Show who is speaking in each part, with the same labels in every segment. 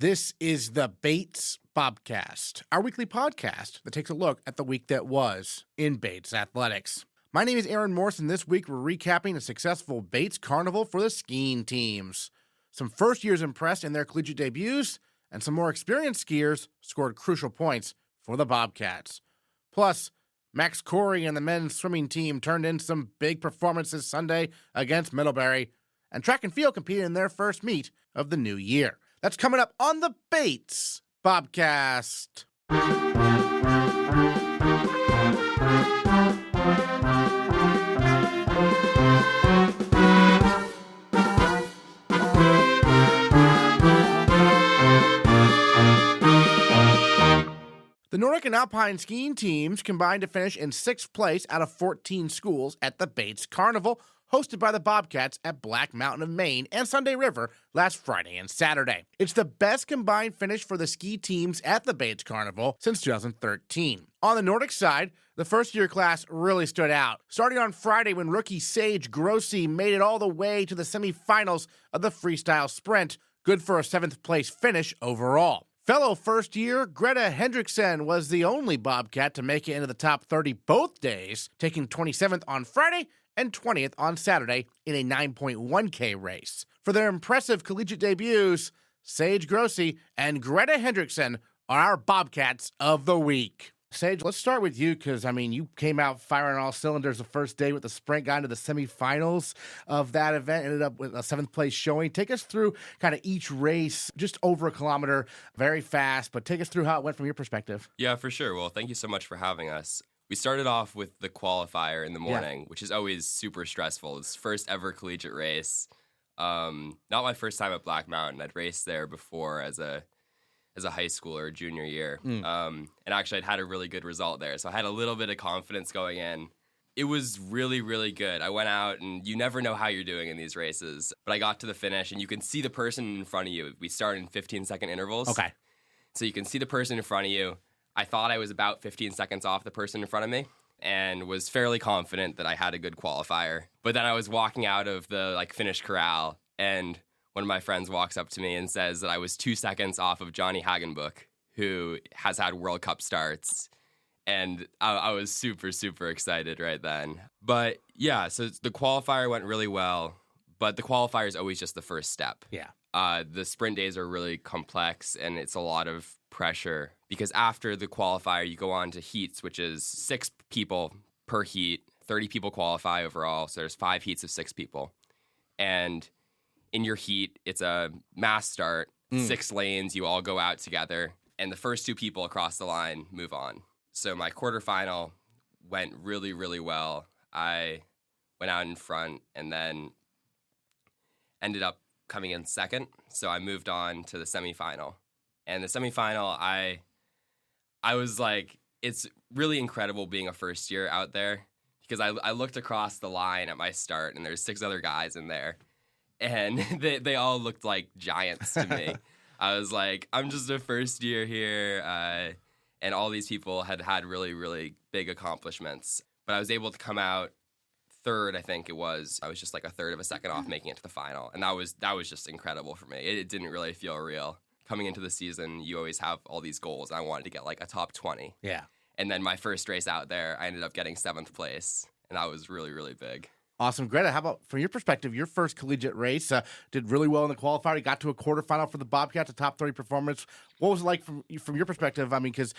Speaker 1: This is the Bates Bobcast, our weekly podcast that takes a look at the week that was in Bates athletics. My name is Aaron Morse, and this week we're recapping a successful Bates Carnival for the skiing teams. Some first years impressed in their collegiate debuts, and some more experienced skiers scored crucial points for the Bobcats. Plus, Max Cory and the men's swimming team turned in some big performances Sunday against Middlebury, and track and field competed in their first meet of the new year. That's coming up on the Bates Bobcast. The Nordic and Alpine skiing teams combined to finish in 6th place out of 14 schools at the Bates Carnival, hosted by the Bobcats at Black Mountain of Maine and Sunday River last Friday and Saturday. It's the best combined finish for the ski teams at the Bates Carnival since 2013. On the Nordic side, the first-year class really stood out, starting on Friday when rookie Sage Grossi made it all the way to the semifinals of the freestyle sprint, good for a 7th-place finish overall. Fellow first-year Greta Hendrickson was the only Bobcat to make it into the top 30 both days, taking 27th on Friday and 20th on Saturday in a 9.1K race. For their impressive collegiate debuts, Sage Grossi and Greta Hendrickson are our Bobcats of the week. Sage, let's start with you because, you came out firing on all cylinders the first day with the sprint, got into the semifinals of that event, ended up with a 7th place showing. Take us through kind of each race, just over a kilometer, very fast, but take us through how it went from your perspective.
Speaker 2: Yeah, for sure. Well, thank you so much for having us. We started off with the qualifier in the morning, which is always super stressful. It's first ever collegiate race. Not my first time at Black Mountain. I'd raced there before as a high schooler, junior year. And actually I'd had a really good result there. So I had a little bit of confidence going in. It was really, really good. I went out and you never know how you're doing in these races. But I got to the finish and you can see the person in front of you. We start in 15-second intervals.
Speaker 1: Okay.
Speaker 2: So you can see the person in front of you. I thought I was about 15 seconds off the person in front of me and was fairly confident that I had a good qualifier. But then I was walking out of the finish corral and one of my friends walks up to me and says that I was 2 seconds off of Johnny Hagenbuch, who has had World Cup starts. And I was super, super excited right then. But yeah, so the qualifier went really well, but the qualifier is always just the first step.
Speaker 1: Yeah.
Speaker 2: The sprint days are really complex and it's a lot of pressure because after the qualifier, you go on to heats, which is 6 people per heat. 30 people qualify overall, so there's 5 heats of 6 people. And in your heat, it's a mass start, 6 lanes, you all go out together, and the first 2 people across the line move on. So my quarterfinal went really, really well. I went out in front and then ended up coming in second, so I moved on to the semifinal. And the semifinal, I was like, it's really incredible being a first year out there because I looked across the line at my start and there's 6 other guys in there and they all looked like giants to me. I was like, I'm just a first year here and all these people had really, really big accomplishments. But I was able to come out third, I think it was. I was just like a third of a second off making it to the final. And that was just incredible for me. It didn't really feel real. Coming into the season, you always have all these goals. And I wanted to get like a top 20.
Speaker 1: Yeah.
Speaker 2: And then my first race out there, I ended up getting 7th place. And that was really, really big.
Speaker 1: Awesome. Greta, how about from your perspective, your first collegiate race, did really well in the qualifier. You got to a quarterfinal for the Bobcats, a top 30 performance. What was it like from your perspective? Because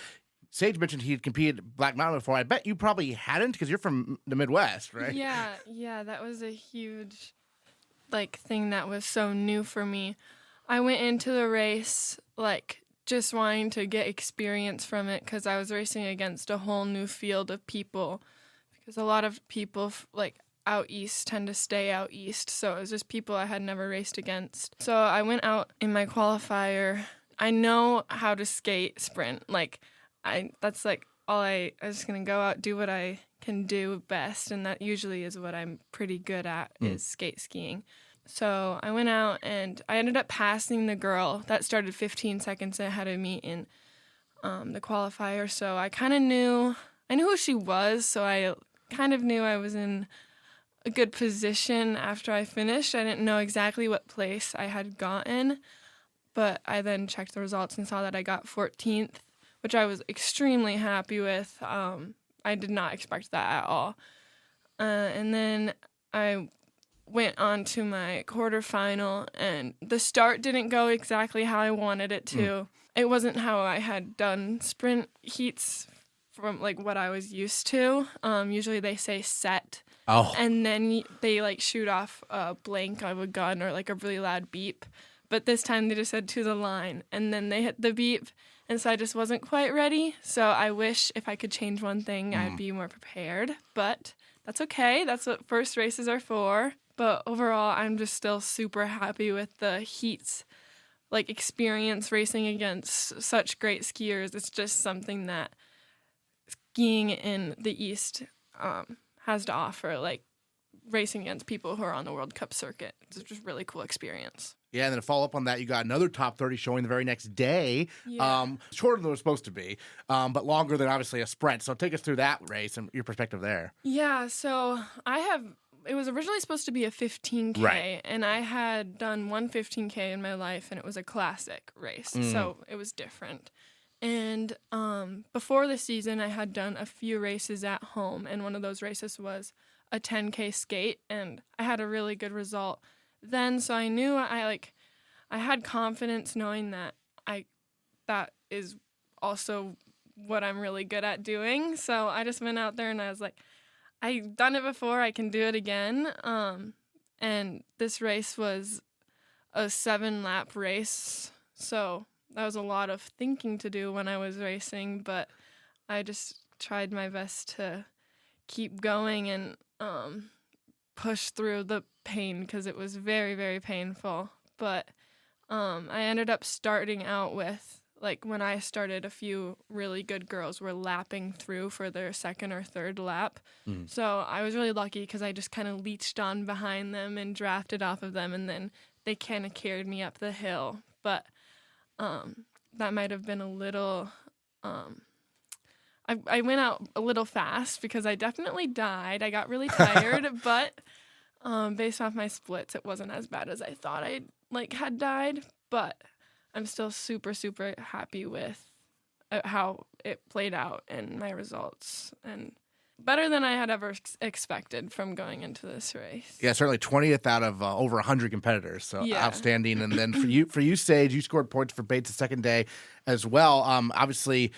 Speaker 1: Sage mentioned he had competed at Black Mountain before. I bet you probably hadn't because you're from the Midwest, right?
Speaker 3: Yeah, that was a huge thing that was so new for me. I went into the race just wanting to get experience from it because I was racing against a whole new field of people because a lot of people out east tend to stay out east, so it was just people I had never raced against. So I went out in my qualifier. I know how to skate sprint. That's all I was just going to go out, do what I can do best, and that usually is what I'm pretty good at is skate skiing. So I went out and I ended up passing the girl that started 15 seconds ahead of me in the qualifier. So I kind of knew who she was, so I kind of knew I was in a good position after I finished. I didn't know exactly what place I had gotten, but I then checked the results and saw that I got 14th, which I was extremely happy with. I did not expect that at all. And then I went on to my quarterfinal, and the start didn't go exactly how I wanted it to. It wasn't how I had done sprint heats from like what I was used to. Usually they say set, and then they like shoot off a blank of a gun or like a really loud beep. But this time they just said to the line, and then they hit the beep, and so I just wasn't quite ready. So I wish if I could change one thing, I'd be more prepared. But that's okay. That's what first races are for. But overall, I'm just still super happy with the heats, like experience racing against such great skiers. It's just something that skiing in the East has to offer, like racing against people who are on the World Cup circuit. It's just a really cool experience.
Speaker 1: Yeah, and then to follow up on that, you got another top 30 showing the very next day. Shorter than it was supposed to be, but longer than obviously a sprint. So take us through that race and your perspective there.
Speaker 3: Yeah, so it was originally supposed to be a 15K,
Speaker 1: right,
Speaker 3: and I had done one 15K in my life, and it was a classic race, so it was different. And before the season, I had done a few races at home, and one of those races was a 10K skate, and I had a really good result then, so I knew I had confidence knowing that that is also what I'm really good at doing. So I just went out there and I was like, I've done it before, I can do it again. And this race was a 7-lap race, so that was a lot of thinking to do when I was racing, but I just tried my best to keep going and push through the pain because it was very, very painful. But I ended up starting out with, like, when I started, a few really good girls were lapping through for their second or third lap. So I was really lucky because I just kind of leached on behind them and drafted off of them, and then they kind of carried me up the hill. But that might have been a little... I went out a little fast because I definitely died. I got really tired, but based off my splits, it wasn't as bad as I thought I had died. But I'm still super, super happy with how it played out and my results, and better than I had ever expected from going into this race.
Speaker 1: Yeah, certainly 20th out of over 100 competitors, so outstanding. And then for you, Sage, you scored points for Bates the second day as well. Obviously,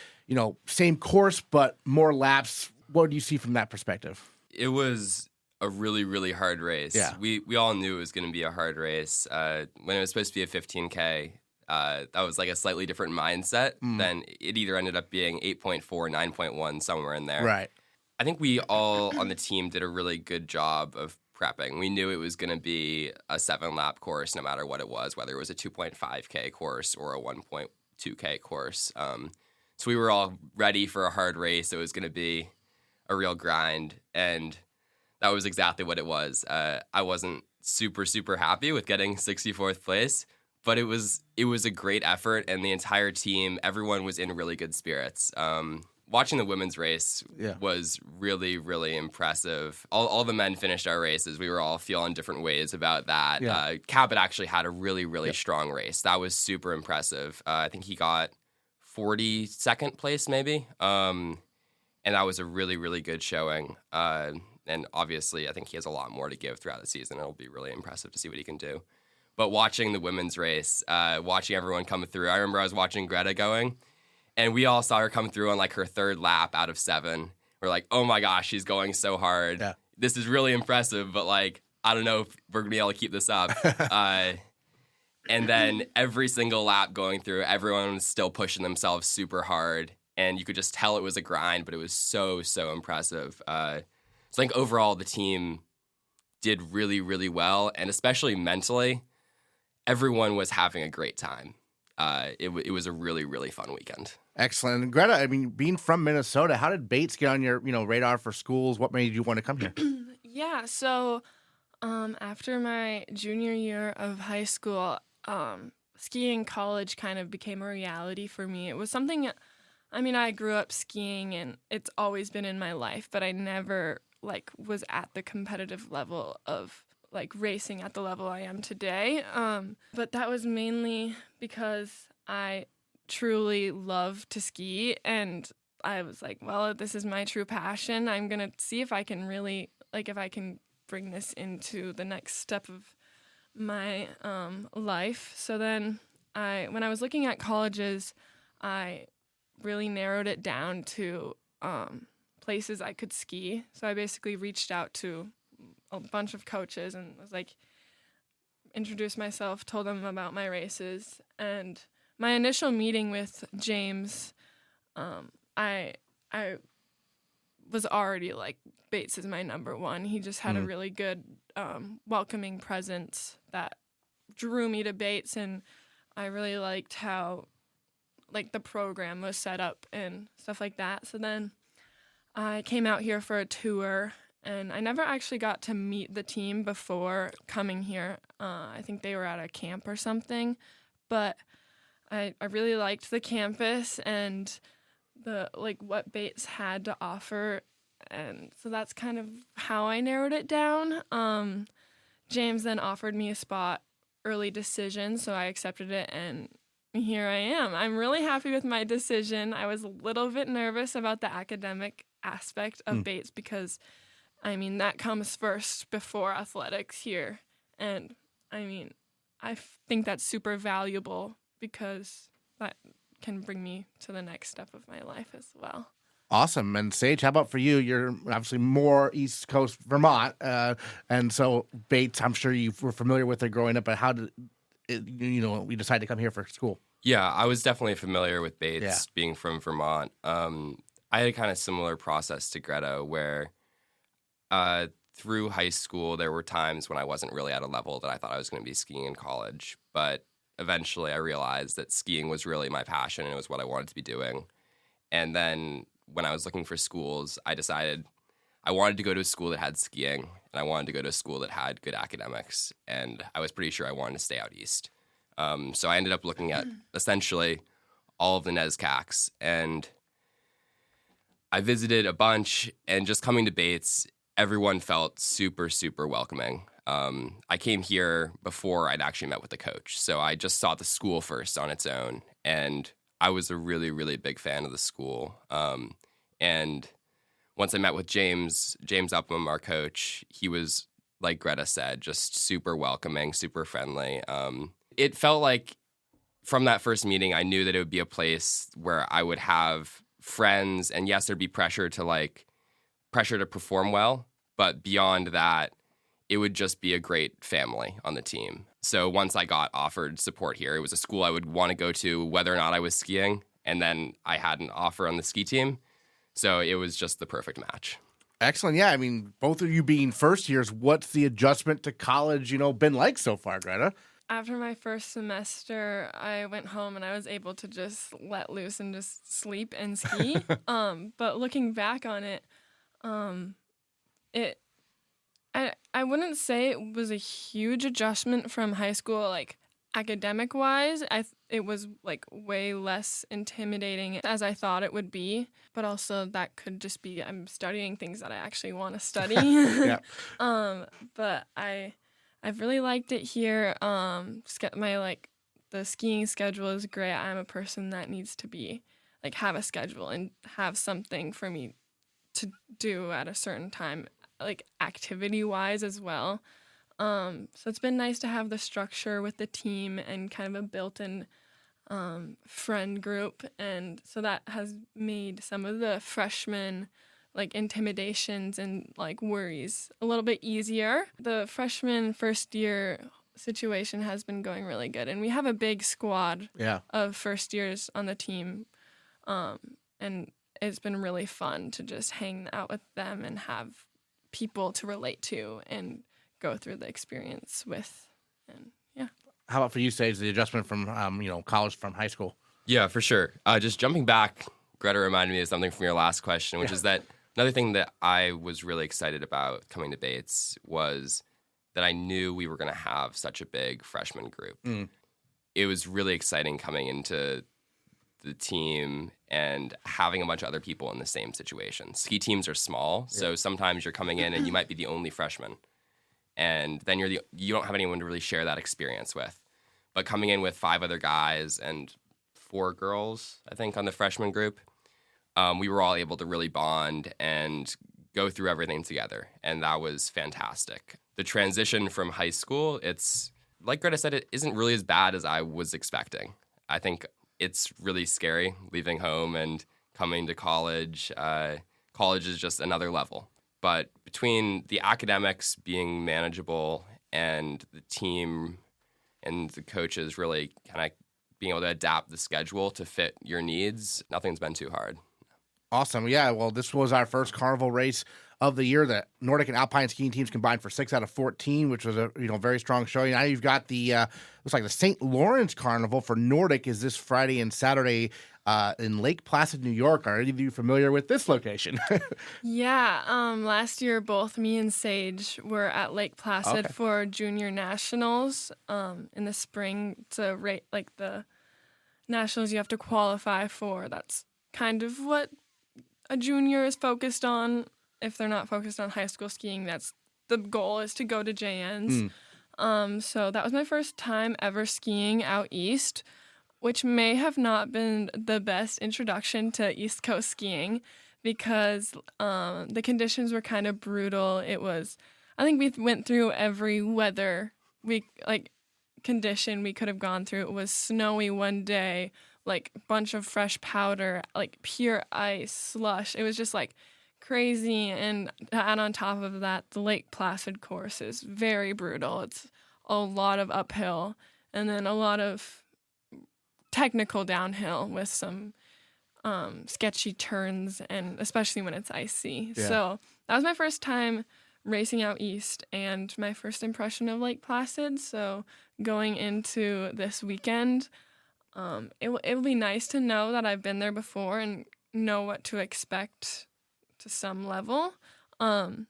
Speaker 1: same course, but more laps. What do you see from that perspective?
Speaker 2: It was a really, really hard race.
Speaker 1: Yeah.
Speaker 2: We all knew it was going to be a hard race. When it was supposed to be a 15K, that was like a slightly different mindset than it either ended up being 8.4, 9.1, somewhere in there.
Speaker 1: Right.
Speaker 2: I think we all on the team did a really good job of prepping. We knew it was going to be a 7-lap course no matter what it was, whether it was a 2.5K course or a 1.2K course. So we were all ready for a hard race. It was going to be a real grind, and that was exactly what it was. I wasn't super, super happy with getting 64th place, but it was a great effort, and the entire team, everyone was in really good spirits. Watching the women's race was really, really impressive. All the men finished our races. We were all feeling different ways about that.
Speaker 1: Yeah.
Speaker 2: Cabot actually had a really, really strong race. That was super impressive. I think he got 42nd place maybe. And that was a really, really good showing. And obviously, I think he has a lot more to give throughout the season. It'll be really impressive to see what he can do. But watching the women's race, watching everyone come through, I remember I was watching Greta going, and we all saw her come through on like her 3rd lap out of 7. We're like, oh my gosh, she's going so hard. Yeah. This is really impressive, but like, I don't know if we're going to be able to keep this up. And then every single lap going through, everyone was still pushing themselves super hard. And you could just tell it was a grind, but it was so, so impressive. So I think overall the team did really, really well. And especially mentally, everyone was having a great time. It was a really, really fun weekend.
Speaker 1: Excellent. And Greta, I mean, being from Minnesota, how did Bates get on your radar for schools? What made you want to come here?
Speaker 3: Yeah, so after my junior year of high school, skiing college kind of became a reality for me. It was something, I grew up skiing and it's always been in my life, but I never was at the competitive level of like racing at the level I am today. But that was mainly because I truly love to ski, and I was like, well, this is my true passion. I'm going to see if I can really, like, if I can bring this into the next step of my life. So then when I was looking at colleges, I really narrowed it down to places I could ski. So I basically reached out to a bunch of coaches and was like, introduced myself, told them about my races. And my initial meeting with James, I was already like, Bates is my number one. He just had a really good welcoming presence that drew me to Bates, and I really liked how like the program was set up and stuff like that. So then I came out here for a tour, and I never actually got to meet the team before coming here. I think they were at a camp or something, but I really liked the campus and the like what Bates had to offer, and so that's kind of how I narrowed it down. James then offered me a spot, early decision, so I accepted it, and here I am. I'm really happy with my decision. I was a little bit nervous about the academic aspect of Bates because, I mean, that comes first before athletics here, and I mean, I think that's super valuable because that can bring me to the next step of my life as well.
Speaker 1: Awesome. And Sage, how about for you? You're obviously more East Coast Vermont, and so Bates, I'm sure you were familiar with it growing up, but how did we decided to come here for school?
Speaker 2: Yeah, I was definitely familiar with Bates being from Vermont. I had a kind of similar process to Greta where through high school, there were times when I wasn't really at a level that I thought I was going to be skiing in college, but eventually I realized that skiing was really my passion and it was what I wanted to be doing. And then when I was looking for schools, I decided I wanted to go to a school that had skiing and I wanted to go to a school that had good academics. And I was pretty sure I wanted to stay out east. So I ended up looking at essentially all of the NESCACs, and I visited a bunch, and just coming to Bates, everyone felt super, super welcoming. I came here before I'd actually met with the coach, so I just saw the school first on its own, and I was a really, really big fan of the school. And once I met with James Upham, our coach, he was, like Greta said, just super welcoming, super friendly. It felt like from that first meeting, I knew that it would be a place where I would have friends, and yes, there'd be pressure to perform well, but beyond that, it would just be a great family on the team. So once I got offered support here, it was a school I would want to go to whether or not I was skiing, and then I had an offer on the ski team, so it was just the perfect match.
Speaker 1: Excellent. Yeah, I mean, both of you being first years, what's the adjustment to college, been like so far, Greta?
Speaker 3: After my first semester, I went home and I was able to just let loose and just sleep and ski. But looking back on it, I wouldn't say it was a huge adjustment from high school, like academic wise. It was like way less intimidating as I thought it would be. But also that could just be I'm studying things that I actually want to study.
Speaker 1: Yeah.
Speaker 3: But I've really liked it here. The skiing schedule is great. I'm a person that needs to be have a schedule and have something for me to do at a certain time, like activity wise as well. So it's been nice to have the structure with the team and kind of a built-in friend group, and so that has made some of the freshmen intimidations and worries a little bit easier. The freshman first year situation has been going really good, and we have a big squad of first years on the team, and it's been really fun to just hang out with them and have people to relate to and go through the experience with. And yeah.
Speaker 1: How about for you, Sage, the adjustment from college from high school?
Speaker 2: Yeah, for sure. Just jumping back, Greta reminded me of something from your last question, which is that another thing that I was really excited about coming to Bates was that I knew we were going to have such a big freshman group. It was really exciting coming into the team and having a bunch of other people in the same situation. Ski teams are small, so sometimes you're coming in and you might be the only freshman. and then you don't have anyone to really share that experience with. But coming in with 5 other guys and 4 girls, I think, on the freshman group, we were all able to really bond and go through everything together, and that was fantastic. The transition from high school, it's, like Greta said, it isn't really as bad as I was expecting. I think it's really scary leaving home and coming to college. College is just another level. But between the academics being manageable and the team and the coaches really kind of being able to adapt the schedule to fit your needs, nothing's been too hard.
Speaker 1: Awesome. Yeah, well, this was our first carnival race of the year. The Nordic and Alpine skiing teams combined for 6 out of 14, which was a very strong showing. Now you've got the looks like the St. Lawrence Carnival for Nordic is this Friday and Saturday in Lake Placid, New York. Are any of you familiar with this location?
Speaker 3: Yeah. Last year, both me and Sage were at Lake Placid for Junior Nationals. In the spring, it's like the nationals you have to qualify for. That's kind of what a junior is focused on. If they're not focused on high school skiing, that's the goal, is to go to JNs. So that was my first time ever skiing out east, which may have not been the best introduction to East Coast skiing because the conditions were kind of brutal. I think we went through every weather condition we could have gone through. It was snowy one day, like a bunch of fresh powder, like pure ice, slush. It was just like crazy. And to add on top of that, the Lake Placid course is very brutal. It's a lot of uphill and then a lot of technical downhill with some sketchy turns, and especially when it's icy. Yeah. So that was my first time racing out east and my first impression of Lake Placid. So going into this weekend, it will be nice to know that I've been there before and know what to expect to some level. But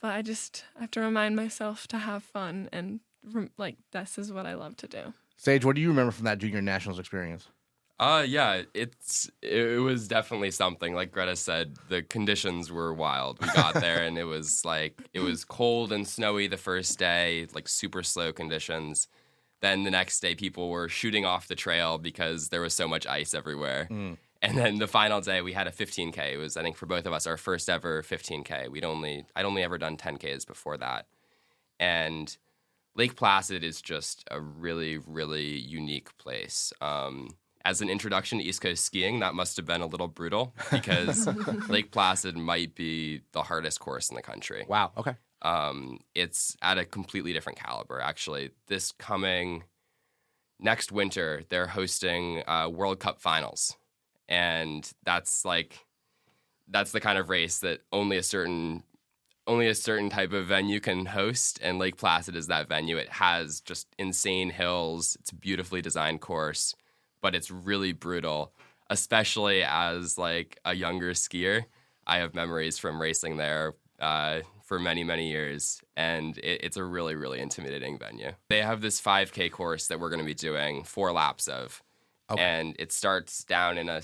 Speaker 3: I just have to remind myself to have fun, and this is what I love to do.
Speaker 1: Sage, what do you remember from that Junior Nationals experience?
Speaker 2: Yeah, it was definitely something. Like Greta said, the conditions were wild. We got there and it was cold and snowy the first day, like super slow conditions. Then the next day people were shooting off the trail because there was so much ice everywhere. And then the final day we had a 15K. It was, I think, for both of us, our first ever 15K. I'd only ever done 10Ks before that. And Lake Placid is just a really, really unique place. As an introduction to East Coast skiing, that must have been a little brutal because Lake Placid might be the hardest course in the country.
Speaker 1: Wow, okay.
Speaker 2: It's at a completely different caliber, actually. This coming next winter, they're hosting World Cup finals. And that's the kind of race that only a certain type of venue can host, and Lake Placid is that venue. It has just insane hills. It's a beautifully designed course, but it's really brutal, especially as like a younger skier. I have memories from racing there for many, many years, and it's a really, really intimidating venue. They have this 5K course that we're going to be doing 4 laps of. Okay. And it starts down in a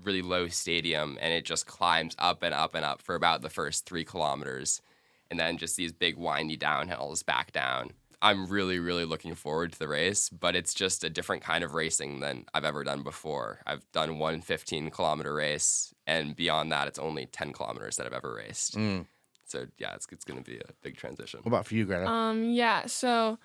Speaker 2: really low stadium, and it just climbs up and up and up for about the first 3 kilometers, and then just these big windy downhills back down. I'm really, really looking forward to the race, but it's just a different kind of racing than I've ever done before. I've done one 15-kilometer race, and beyond that, it's only 10 kilometers that I've ever raced. So, yeah, it's going to be a big transition.
Speaker 1: What about for you, Greta?
Speaker 3: Yeah, so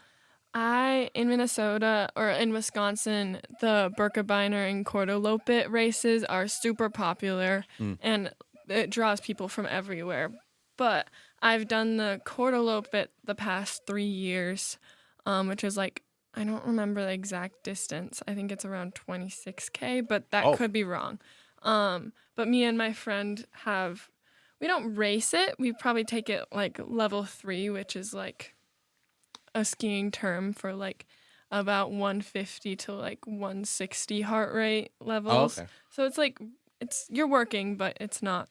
Speaker 3: in Minnesota or in Wisconsin, the Birkebeiner and Kortolopit races are super popular, and it draws people from everywhere. But I've done the Kortolopit the past 3 years, which is I don't remember the exact distance. I think it's around 26K, but that could be wrong. But me and my friend we don't race it. We probably take it level 3, which is a skiing term for about 150 to 160 heart rate levels. Okay. So it's you're working, but it's not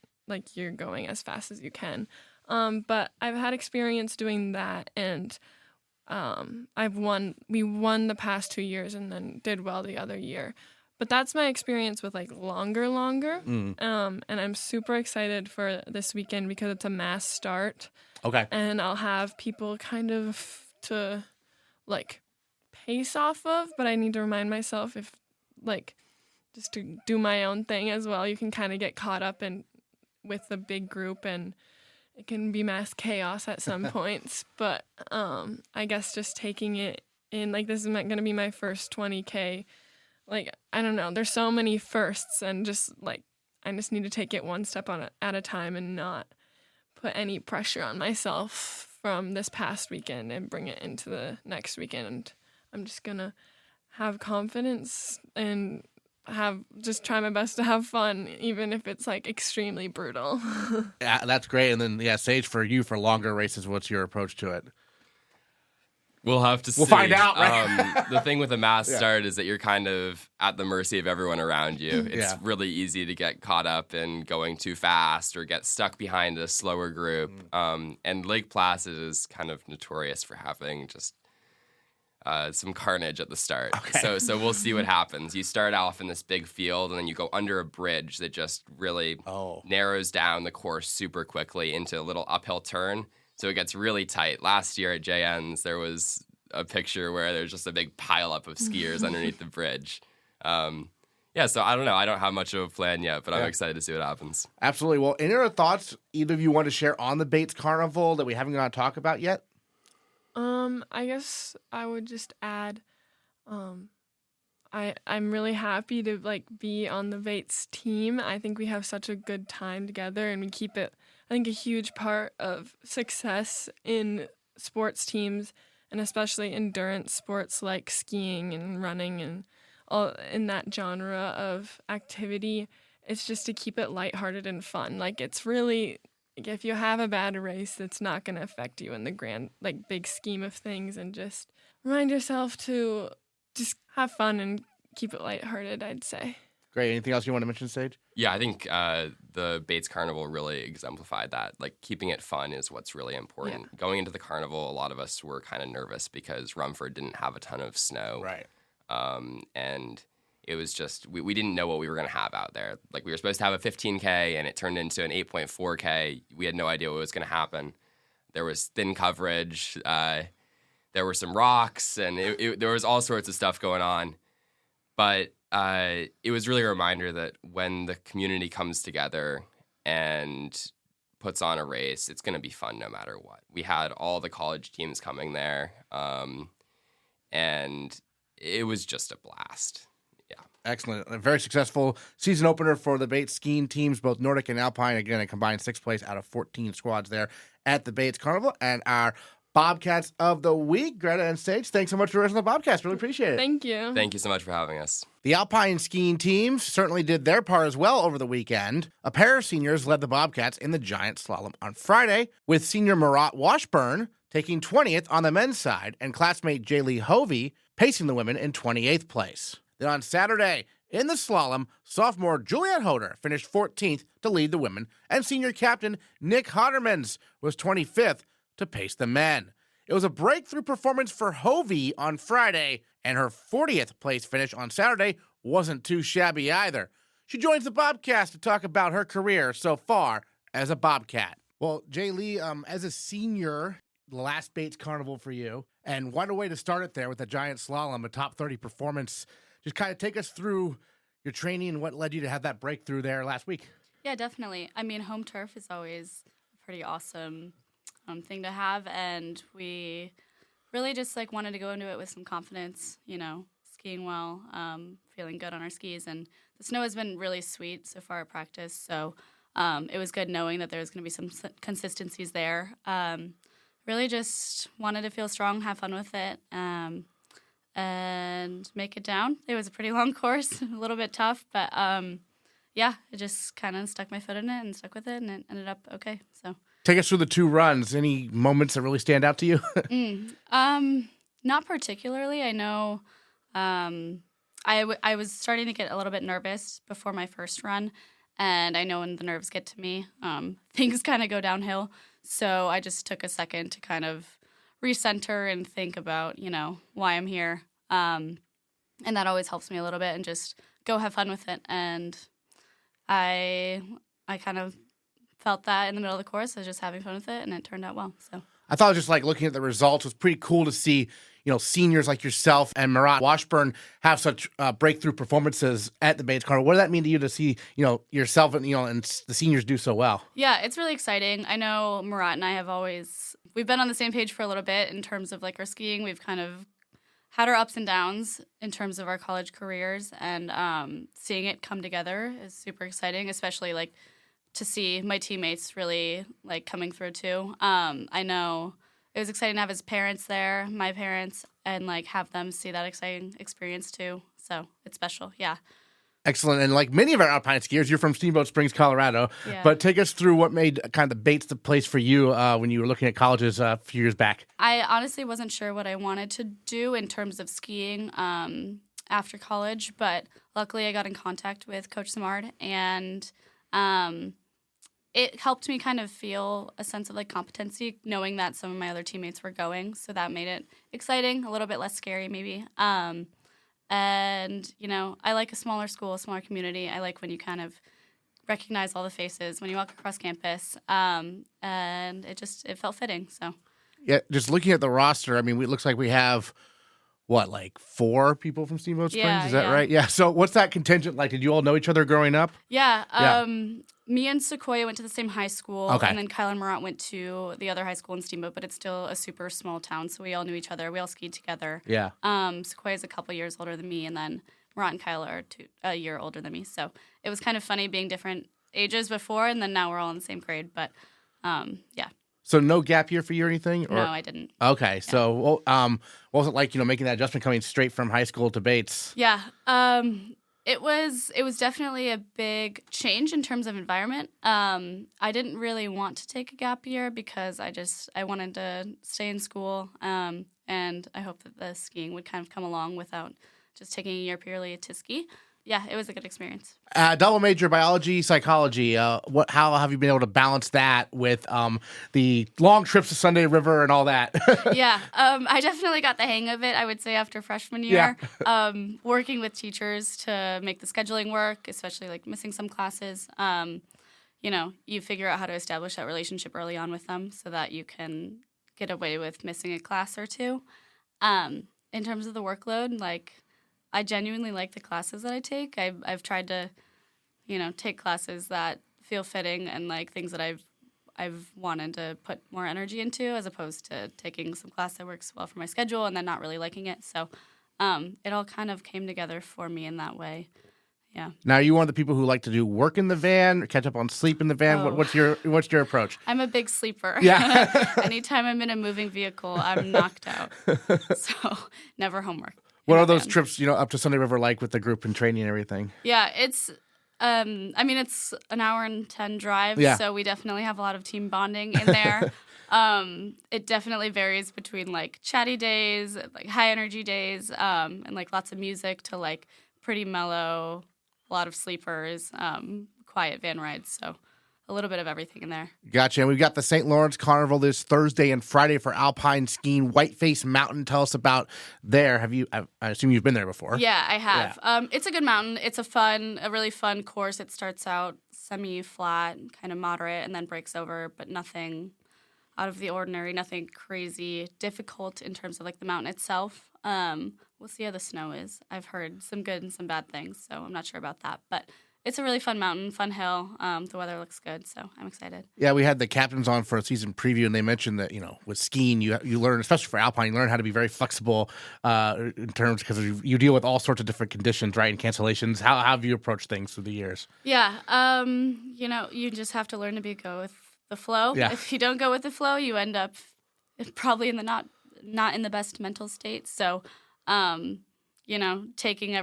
Speaker 3: you're going as fast as you can. But I've had experience doing that, and we won the past 2 years and then did well the other year. But that's my experience with longer. And I'm super excited for this weekend because it's a mass start.
Speaker 1: Okay.
Speaker 3: And I'll have people kind of to, like, pace off of, but I need to remind myself if, like, just to do my own thing as well. You can kind of get caught up in with the big group, and it can be mass chaos at some points. But I guess just taking it in, like, this is going to be my first 20K. Like, I don't know. There's so many firsts, and just, like, I just need to take it one step at a time and not put any pressure on myself from this past weekend and bring it into the next weekend. And I'm just going to have confidence and just try my best to have fun, even if it's, like, extremely brutal.
Speaker 1: Yeah, that's great. And then, Sage, for you, for longer races, what's your approach to it?
Speaker 2: We'll have to see.
Speaker 1: We'll find out, right?
Speaker 2: The thing with a mass start is that you're kind of at the mercy of everyone around you. It's really easy to get caught up in going too fast or get stuck behind a slower group. And Lake Placid is kind of notorious for having just some carnage at the start. Okay. So we'll see what happens. You start off in this big field, and then you go under a bridge that just really narrows down the course super quickly into a little uphill turn. So it gets really tight. Last year at JN's, there was a picture where there's just a big pileup of skiers underneath the bridge. So I don't know. I don't have much of a plan yet, but I'm excited to see what happens.
Speaker 1: Absolutely. Well, any other thoughts either of you want to share on the Bates Carnival that we haven't got to talk about yet?
Speaker 3: I guess I would just add, I'm really happy to, like, be on the Bates team. I think we have such a good time together, and we keep it, I think, a huge part of success in sports teams, and especially endurance sports like skiing and running and all in that genre of activity. It's just to keep it lighthearted and fun. Like, it's really, like, if you have a bad race, it's not going to affect you in the grand, like, big scheme of things, and just remind yourself to just have fun and keep it lighthearted, I'd say.
Speaker 1: Great. Anything else you want to mention, Sage?
Speaker 2: Yeah, I think the Bates Carnival really exemplified that. Like, keeping it fun is what's really important. Yeah. Going into the carnival, a lot of us were kind of nervous because Rumford didn't have a ton of snow.
Speaker 1: Right.
Speaker 2: And it was just, we didn't know what we were going to have out there. Like, we were supposed to have a 15K, and it turned into an 8.4K. We had no idea what was going to happen. There was thin coverage. There were some rocks, and there was all sorts of stuff going on. But it was really a reminder that when the community comes together and puts on a race, it's going to be fun no matter what. We had all the college teams coming there, and it was just a blast. Yeah.
Speaker 1: Excellent. A very successful season opener for the Bates skiing teams, both Nordic and Alpine. Again, a combined 6th place out of 14 squads there at the Bates Carnival. And our Bobcats of the week, Greta and Sage, thanks so much for listening to the Bobcast. Really appreciate it.
Speaker 3: Thank you.
Speaker 2: Thank you so much for having us.
Speaker 1: The Alpine skiing teams certainly did their part as well over the weekend. A pair of seniors led the Bobcats in the giant slalom on Friday, with senior Marat Washburn taking 20th on the men's side and classmate Jaelie Hovey pacing the women in 28th place. Then on Saturday, in the slalom, sophomore Juliette Hoder finished 14th to lead the women, and senior captain Nick Hoddermans was 25th to pace the men. It was a breakthrough performance for Hovey on Friday, and her 40th place finish on Saturday wasn't too shabby either. She joins the Bobcast to talk about her career so far as a Bobcat. Well, Jaelie, as a senior, the last Bates Carnival for you, and what a way to start it there with a giant slalom, a top 30 performance. Just kind of take us through your training and what led you to have that breakthrough there last week.
Speaker 4: Yeah, definitely. I mean, home turf is always a pretty awesome thing to have, and we really just, like, wanted to go into it with some confidence, you know, skiing well, feeling good on our skis, and the snow has been really sweet so far at practice, so it was good knowing that there was going to be some consistencies there. Really just wanted to feel strong, have fun with it, and make it down. It was a pretty long course, a little bit tough, but yeah, I just kind of stuck my foot in it and stuck with it, and it ended up okay. So
Speaker 1: take us through the two runs. Any moments that really stand out to you?
Speaker 4: Not particularly. I know I was starting to get a little bit nervous before my first run, and I know when the nerves get to me, things kind of go downhill. So I just took a second to kind of recenter and think about, you know, why I'm here. And that always helps me a little bit, and just go have fun with it. And I kind of felt that in the middle of the course. I was just having fun with it, and it turned out well. So
Speaker 1: I thought just like looking at the results was pretty cool to see, seniors like yourself and Marat Washburn have such breakthrough performances at the Bates Carnival. What does that mean to you to see, yourself and, and the seniors do so well?
Speaker 4: Yeah, it's really exciting. I know Marat and I we've been on the same page for a little bit in terms of like our skiing. We've kind of had our ups and downs in terms of our college careers, and seeing it come together is super exciting, especially like to see my teammates really like coming through too. I know it was exciting to have his parents there, my parents, and like have them see that exciting experience too. So it's special. Yeah.
Speaker 1: Excellent. And like many of our Alpine skiers, you're from Steamboat Springs, Colorado.
Speaker 4: Yeah.
Speaker 1: But take us through what made kind of the Bates the place for you when you were looking at colleges a few years back.
Speaker 4: I honestly wasn't sure what I wanted to do in terms of skiing after college, but luckily I got in contact with Coach Simard, and it helped me kind of feel a sense of like competency, knowing that some of my other teammates were going. So that made it exciting, a little bit less scary maybe. And, I like a smaller school, a smaller community. I like when you kind of recognize all the faces when you walk across campus. And it felt fitting. So,
Speaker 1: yeah, just looking at the roster, I mean, it looks like we have, 4 people from Steamboat Springs?
Speaker 4: Yeah,
Speaker 1: Is that
Speaker 4: yeah.
Speaker 1: right? Yeah. So what's that contingent like? Did you all know each other growing up?
Speaker 4: Yeah. Me and Sequoia went to the same high school.
Speaker 1: Okay.
Speaker 4: And then Kyle and Marat went to the other high school in Steamboat, but it's still a super small town. So we all knew each other. We all skied together.
Speaker 1: Yeah.
Speaker 4: Sequoia's a couple years older than me, and then Marat and Kyle are a year older than me. So it was kind of funny being different ages before, and then now we're all in the same grade. But yeah. So
Speaker 1: no gap year for you or anything? Or?
Speaker 4: No, I didn't.
Speaker 1: Okay. Yeah. So what was it like, making that adjustment coming straight from high school to Bates?
Speaker 4: Yeah. It was definitely a big change in terms of environment. I didn't really want to take a gap year because I wanted to stay in school, and I hope that the skiing would kind of come along without just taking a year purely to ski. Yeah, it was a good experience.
Speaker 1: Double major, biology, psychology. How have you been able to balance that with the long trips to Sunday River and all that?
Speaker 4: Yeah, I definitely got the hang of it, I would say, after freshman year. Yeah. Working with teachers to make the scheduling work, especially like missing some classes. You figure out how to establish that relationship early on with them so that you can get away with missing a class or two. In terms of the workload, I genuinely like the classes that I take. I've tried to, take classes that feel fitting and like things that I've wanted to put more energy into, as opposed to taking some class that works well for my schedule and then not really liking it. So it all kind of came together for me in that way. Yeah.
Speaker 1: Now, are you one of the people who like to do work in the van, or catch up on sleep in the van?
Speaker 4: Oh.
Speaker 1: What's your approach?
Speaker 4: I'm a big sleeper.
Speaker 1: Yeah.
Speaker 4: Anytime I'm in a moving vehicle, I'm knocked out. So never homework.
Speaker 1: What are those trips, up to Sunday River like with the group and training and everything?
Speaker 4: Yeah, it's it's an hour and 10 drive,
Speaker 1: yeah.
Speaker 4: So we definitely have a lot of team bonding in there. It definitely varies between like chatty days, like high energy days, and like lots of music to like pretty mellow, a lot of sleepers, quiet van rides. So a little bit of everything in there.
Speaker 1: Gotcha. And we've got the St. Lawrence Carnival this Thursday and Friday for Alpine skiing. Whiteface Mountain. Tell us about there. I assume you've been there before.
Speaker 4: Yeah, I have.
Speaker 1: Yeah.
Speaker 4: It's a good mountain. It's a really fun course. It starts out semi-flat, kind of moderate, and then breaks over, but nothing out of the ordinary, nothing crazy difficult in terms of like the mountain itself. We'll see how the snow is. I've heard some good and some bad things, so I'm not sure about that. But it's a really fun mountain, fun hill. The weather looks good, so I'm excited.
Speaker 1: Yeah, we had the captains on for a season preview, and they mentioned that, with skiing, you learn, especially for Alpine, you learn how to be very flexible in terms, because you deal with all sorts of different conditions, right, and cancellations. How have you approached things through the years?
Speaker 4: Yeah, you just have to learn to go with the flow.
Speaker 1: Yeah.
Speaker 4: If you don't go with the flow, you end up probably in the not in the best mental state. So, taking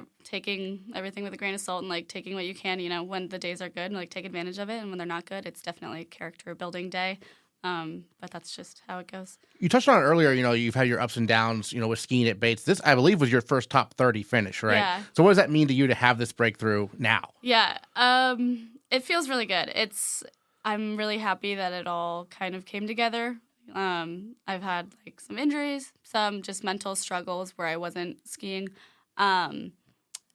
Speaker 4: everything with a grain of salt and like taking what you can, when the days are good and like take advantage of it, and when they're not good, it's definitely a character building day. But that's just how it goes.
Speaker 1: You touched on it earlier, you've had your ups and downs, with skiing at Bates. This, I believe, was your first top 30 finish, right?
Speaker 4: Yeah.
Speaker 1: So what does that mean to you to have this breakthrough now?
Speaker 4: Yeah. It feels really good. I'm really happy that it all kind of came together. I've had like some injuries, some just mental struggles where I wasn't skiing. And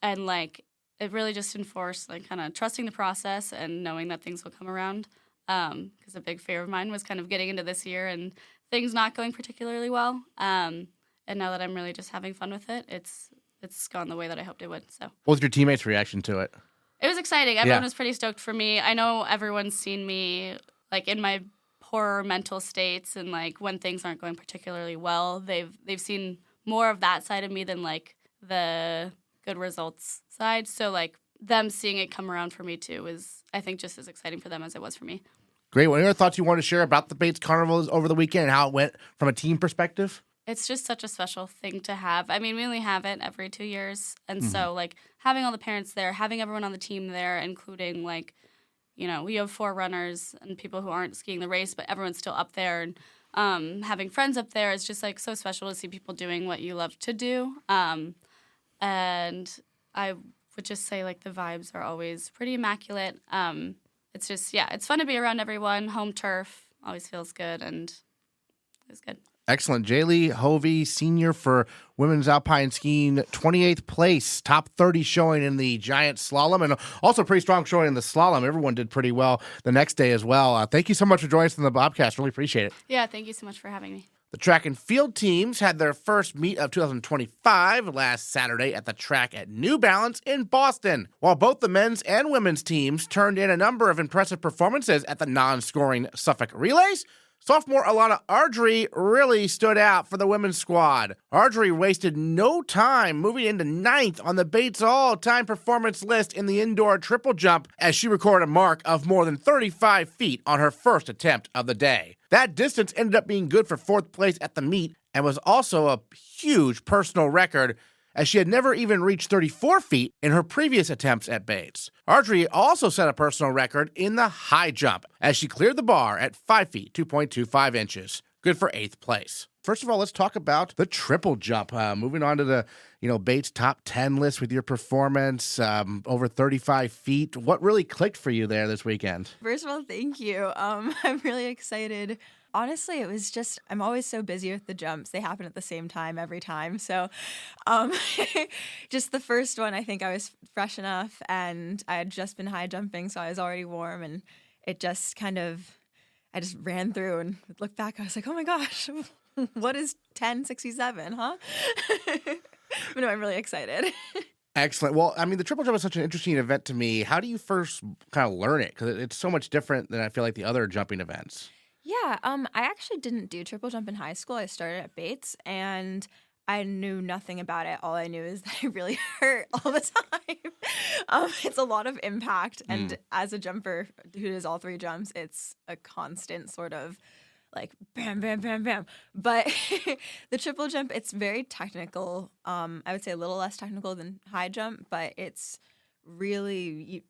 Speaker 4: like it really just enforced like kind of trusting the process and knowing that things will come around. because a big fear of mine was kind of getting into this year and things not going particularly well. And now that I'm really just having fun with it, it's gone the way that I hoped it would. So,
Speaker 1: What was your teammates' reaction to it?
Speaker 4: it was exciting. Everyone was pretty stoked for me. I know everyone's seen me like in my poor mental states and like when things aren't going particularly well. They've seen more of that side of me than like the good results side. So like them seeing it come around for me too was, I think, just as exciting for them as it was for me.
Speaker 1: Great. What are your thoughts you want to share about the Bates Carnival over the weekend and how it went from a team perspective?
Speaker 4: It's just such a special thing to have. I mean, we only have it every 2 years. And so, like, having all the parents there, having everyone on the team there, including, like, you know, we have 4 runners and people who aren't skiing the race, but everyone's still up there. And having friends up there is just, like, so special to see people doing what you love to do. And I would just say, like, the vibes are always pretty immaculate. It's just, yeah, it's fun to be around everyone. Home turf always feels good, and it was good.
Speaker 1: Excellent. Jaelie Hovey, senior for women's alpine skiing, 28th place, top 30 showing in the giant slalom, and also pretty strong showing in the slalom. Everyone did pretty well the next day as well. Thank you so much for joining us in the Bobcast. Really appreciate it.
Speaker 4: Yeah, thank you so much for having me.
Speaker 1: The track and field teams had their first meet of 2025 last Saturday at the track at New Balance in Boston. While both the men's and women's teams turned in a number of impressive performances at the non-scoring Suffolk relays, sophomore Alannah Ardrey really stood out for the women's squad. Ardrey wasted no time moving into 9th on the Bates all-time performance list in the indoor triple jump as she recorded a mark of more than 35 feet on her first attempt of the day. That distance ended up being good for 4th place at the meet and was also a huge personal record, as she had never even reached 34 feet in her previous attempts at Bates. Ardrey also set a personal record in the high jump, as she cleared the bar at 5 feet, 2.25 inches. Good for 8th place. First of all, let's talk about the triple jump. Moving on to the Bates top 10 list with your performance, over 35 feet. What really clicked for you there this weekend?
Speaker 5: First of all, thank you. I'm really excited. Honestly, it was just, I'm always so busy with the jumps. They happen at the same time every time. So just the first one, I think I was fresh enough and I had just been high jumping, so I was already warm, and it just I just ran through and looked back. I was like, oh my gosh, what is 1067, huh? But no, I'm really excited.
Speaker 1: Excellent. Well, I mean, the triple jump is such an interesting event to me. How do you first kind of learn it? Because it's so much different than I feel like the other jumping events.
Speaker 5: Yeah, I actually didn't do triple jump in high school. I started at Bates, and I knew nothing about it. All I knew is that it really hurt all the time. It's a lot of impact, and as a jumper who does all 3 jumps, it's a constant sort of like bam, bam, bam, bam. But the triple jump, it's very technical. I would say a little less technical than high jump, but it's really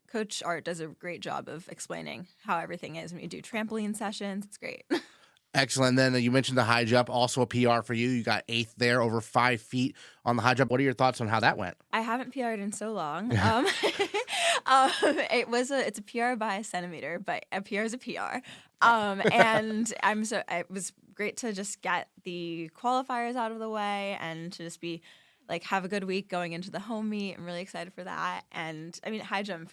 Speaker 5: Coach Art does a great job of explaining how everything is when you do trampoline sessions. It's great.
Speaker 1: Excellent. Then you mentioned the high jump, also a PR for you. You got 8th there, over 5 feet on the high jump. What are your thoughts on how that went?
Speaker 5: I haven't PR'd in so long. It's a PR by a centimeter, but a PR is a PR. And it was great to just get the qualifiers out of the way and to just be have a good week going into the home meet. I'm really excited for that. And I mean, high jump,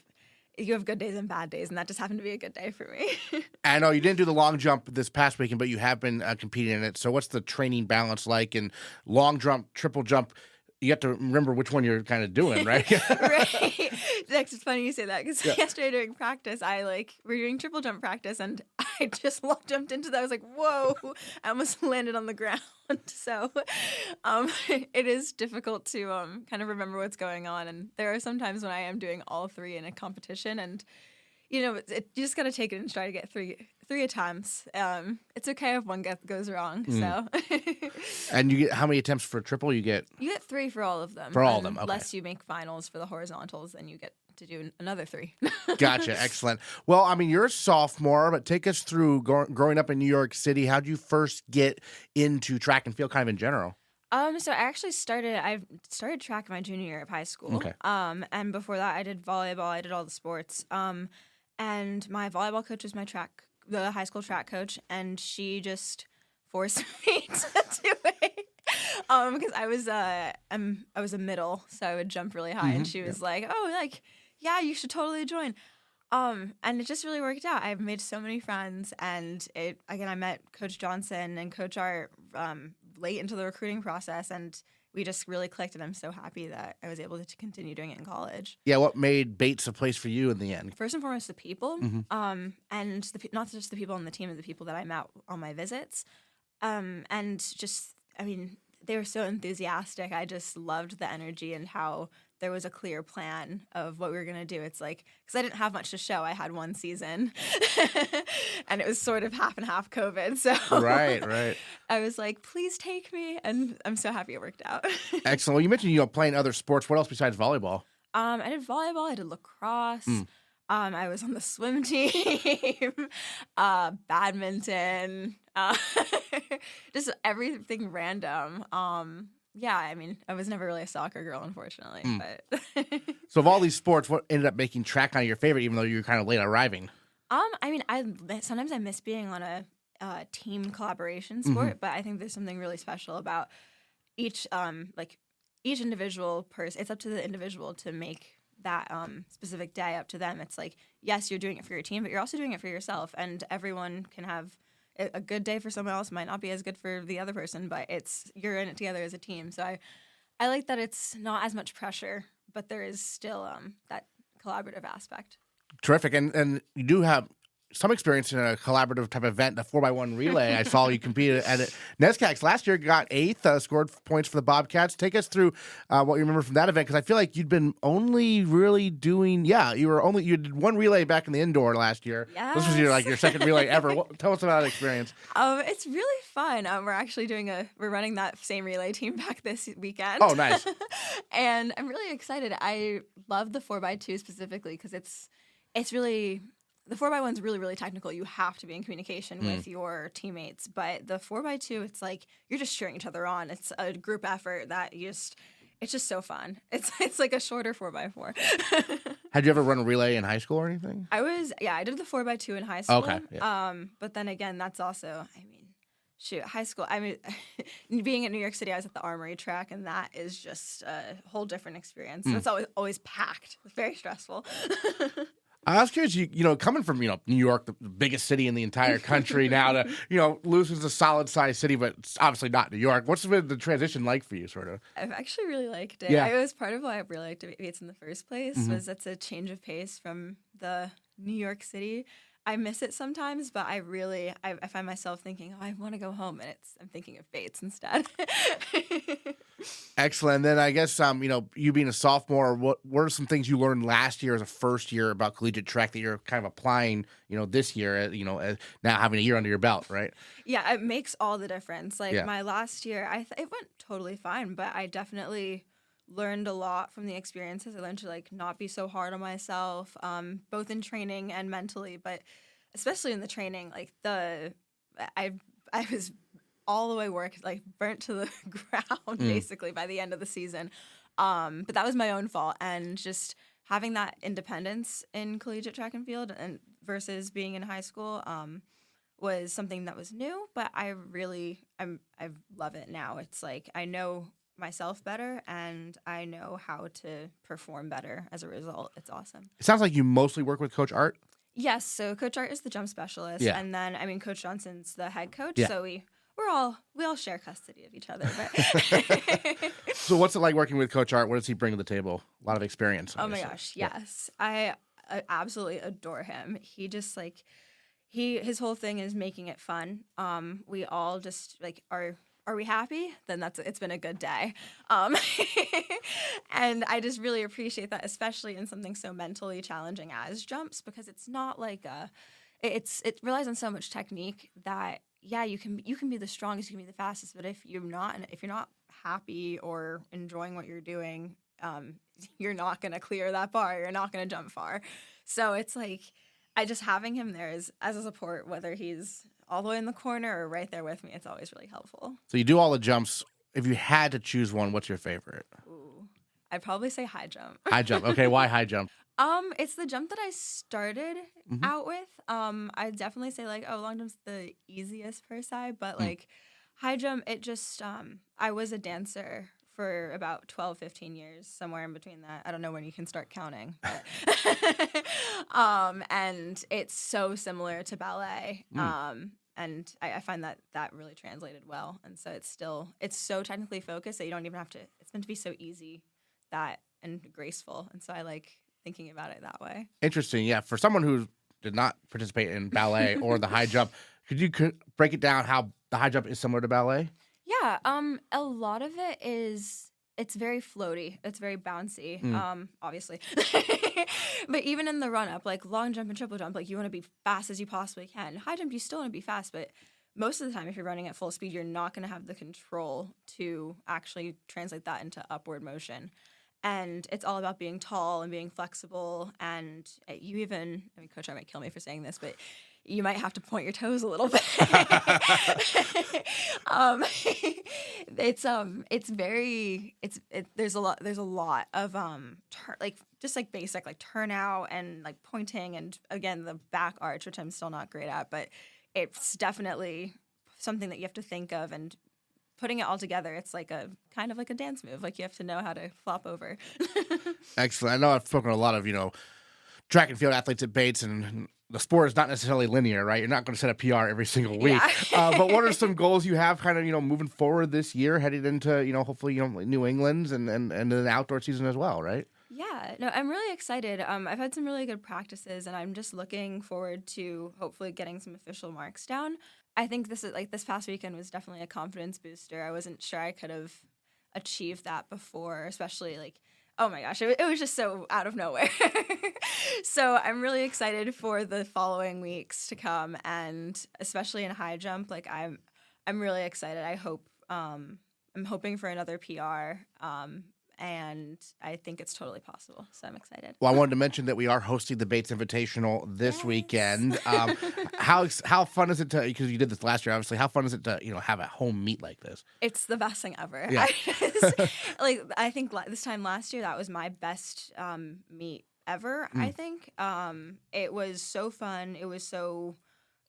Speaker 5: you have good days and bad days, and that just happened to be a good day for me.
Speaker 1: I know you didn't do the long jump this past weekend, but you have been competing in it. So what's the training balance like? And long jump, triple jump, you have to remember which one you're kind of doing, right?
Speaker 5: Right. It's funny you say that, because yesterday during practice, we're doing triple jump practice, and I just jumped into that. I was like, whoa, I almost landed on the ground. So it is difficult to kind of remember what's going on. And there are some times when I am doing all 3 in a competition, and you just got to take it and try to get three attempts. It's okay if one goes wrong. So.
Speaker 1: And you get how many attempts for triple? You get
Speaker 5: 3 for all of them.
Speaker 1: For all of them, okay.
Speaker 5: Unless you make finals for the horizontals, then you get to do another 3.
Speaker 1: Gotcha. Excellent. Well, I mean, you're a sophomore, but take us through growing up in New York City. How'd you first get into track and field kind of in general?
Speaker 5: So I actually started track my junior year of high school.
Speaker 1: Okay.
Speaker 5: And before that I did volleyball. I did all the sports. And my volleyball coach was the high school track coach, and she just forced me to do it. Because I was a middle, so I would jump really high, and she was like, "Oh, yeah, you should totally join." And it just really worked out. I've made so many friends, and I met Coach Johnson and Coach Art late into the recruiting process, and we just really clicked, and I'm so happy that I was able to continue doing it in college.
Speaker 1: Yeah, what made Bates a place for you in the end?
Speaker 5: First and foremost, the people, and not just the people on the team, but the people that I met on my visits, and just, I mean, they were so enthusiastic. I just loved the energy and how there was a clear plan of what we were going to do. It's like, because I didn't have much to show. I had one season and it was sort of half and half COVID. So
Speaker 1: Right.
Speaker 5: I was like, please take me. And I'm so happy it worked out.
Speaker 1: Excellent. Well, you mentioned, playing other sports. What else besides volleyball?
Speaker 5: I did volleyball. I did lacrosse. I was on the swim team, badminton, just everything random. Yeah, I mean, I was never really a soccer girl, unfortunately. But
Speaker 1: So of all these sports, what ended up making track kind of your favorite, even though you were kind of late arriving?
Speaker 5: I mean, sometimes I miss being on a team collaboration sport, but I think there's something really special about each individual person. It's up to the individual to make that specific day up to them. It's like, yes, you're doing it for your team, but you're also doing it for yourself, and everyone can have a good day for someone else might not be as good for the other person, but you're in it together as a team. So I like that it's not as much pressure, but there is still that collaborative aspect.
Speaker 1: Terrific. And you do have some experience in a collaborative type event, the 4x1 relay. I saw you competed at it. Nescax last year got 8th, scored points for the Bobcats. Take us through what you remember from that event, because I feel like you'd been only really doing, you did one relay back in the indoor last year.
Speaker 5: Yes.
Speaker 1: This was your second relay ever. Tell us about that experience.
Speaker 5: It's really fun. We're actually we're running that same relay team back this weekend.
Speaker 1: Oh, nice.
Speaker 5: And I'm really excited. I love the 4x2 specifically because it's really... The 4x1 is really, really technical. You have to be in communication with your teammates. But the 4x2, it's like you're just cheering each other on. It's a group effort that it's just so fun. It's like a shorter 4x4.
Speaker 1: Had you ever run a relay in high school or anything?
Speaker 5: I did the 4x2 in high school.
Speaker 1: Okay. Yeah.
Speaker 5: But then again, that's also, high school. I mean, being in New York City, I was at the Armory track, and that is just a whole different experience. It's always packed. It's very stressful.
Speaker 1: I was curious, coming from, New York, the biggest city in the entire country, now to, Lewiston's a solid-sized city, but it's obviously not New York. What's the transition like for you, sort of?
Speaker 5: I've actually really liked it.
Speaker 1: Yeah.
Speaker 5: It was part of why I really liked Bates in the first place, was it's a change of pace from the New York City. I miss it sometimes, but I find myself thinking, I want to go home, and I'm thinking of Bates instead.
Speaker 1: Excellent. Then I guess, you being a sophomore, what are some things you learned last year as a first year about collegiate track that you're kind of applying, this year, as now having a year under your belt, right?
Speaker 5: Yeah, it makes all the difference. Like
Speaker 1: Yeah.
Speaker 5: my last year, it went totally fine, but I definitely learned a lot from the experiences. I learned to not be so hard on myself, both in training and mentally, but especially in the training, I was all the way worked, burnt to the ground basically by the end of the season. But that was my own fault, and just having that independence in collegiate track and field and versus being in high school was something that was new, but I love it now. It's like I know myself better, and I know how to perform better as a result. It's awesome.
Speaker 1: It sounds like you mostly work with Coach Art.
Speaker 5: Yes, so Coach Art is the jump specialist, and then Coach Johnson's the head coach.
Speaker 1: Yeah.
Speaker 5: So we all share custody of each other. But
Speaker 1: So what's it like working with Coach Art? What does he bring to the table? A lot of experience.
Speaker 5: oh my
Speaker 1: obviously.
Speaker 5: gosh, yes, I absolutely adore him. He just his whole thing is making it fun. We all just are we happy? Then it's been a good day. And I just really appreciate that, especially in something so mentally challenging as jumps, because it's not it relies on so much technique that you can be the strongest, you can be the fastest, but if you're not happy or enjoying what you're doing, you're not going to clear that bar. You're not going to jump far. So it's having him there as a support, whether he's all the way in the corner or right there with me, it's always really helpful.
Speaker 1: So you do all the jumps. If you had to choose one, what's your favorite?
Speaker 5: Ooh, I'd probably say high jump.
Speaker 1: High jump. Okay, why high jump?
Speaker 5: It's the jump that I started out with. I'd definitely say long jump's the easiest per se, but high jump, it just I was a dancer for about 12, 15 years, somewhere in between that. I don't know when you can start counting. But and it's so similar to ballet. And I find that really translated well. And so it's so technically focused that you don't even have to, it's meant to be so easy and graceful. And so I like thinking about it that way.
Speaker 1: Interesting. Yeah. For someone who did not participate in ballet or the high jump, could you break it down how the high jump is similar to ballet?
Speaker 5: Yeah. A lot of it is, it's very floaty. It's very bouncy, obviously. But even in the run-up, like long jump and triple jump, like you want to be fast as you possibly can. High jump, you still want to be fast, but most of the time, if you're running at full speed, you're not going to have the control to actually translate that into upward motion. And it's all about being tall and being flexible. And Coach, I might kill me for saying this, but you might have to point your toes a little bit. There's a lot of just like basic like turnout and like pointing, and again the back arch, which I'm still not great at, but it's definitely something that you have to think of, and putting it all together, it's like a kind of like a dance move. Like you have to know how to flop over.
Speaker 1: Excellent. I know I've spoken to a lot of, track and field athletes at Bates, and the sport is not necessarily linear, right? You're not going to set a PR every single week.
Speaker 5: Yeah.
Speaker 1: But what are some goals you have kind of, moving forward this year, headed into, hopefully, New England's and the outdoor season as well, right?
Speaker 5: Yeah, no, I'm really excited. I've had some really good practices, and I'm just looking forward to hopefully getting some official marks down. I think this past weekend was definitely a confidence booster. I wasn't sure I could have achieved that before, especially oh my gosh, it was just so out of nowhere. So I'm really excited for the following weeks to come, and especially in high jump, I'm really excited. I'm hoping for another PR. And I think it's totally possible. So I'm excited.
Speaker 1: Well, I wanted to mention that we are hosting the Bates Invitational this weekend. How fun is it to, because you did this last year, obviously, how fun is it to, have a home meet like this?
Speaker 5: It's the best thing ever.
Speaker 1: Yeah.
Speaker 5: I think this time last year, that was my best meet ever, I think. It was so fun. It was so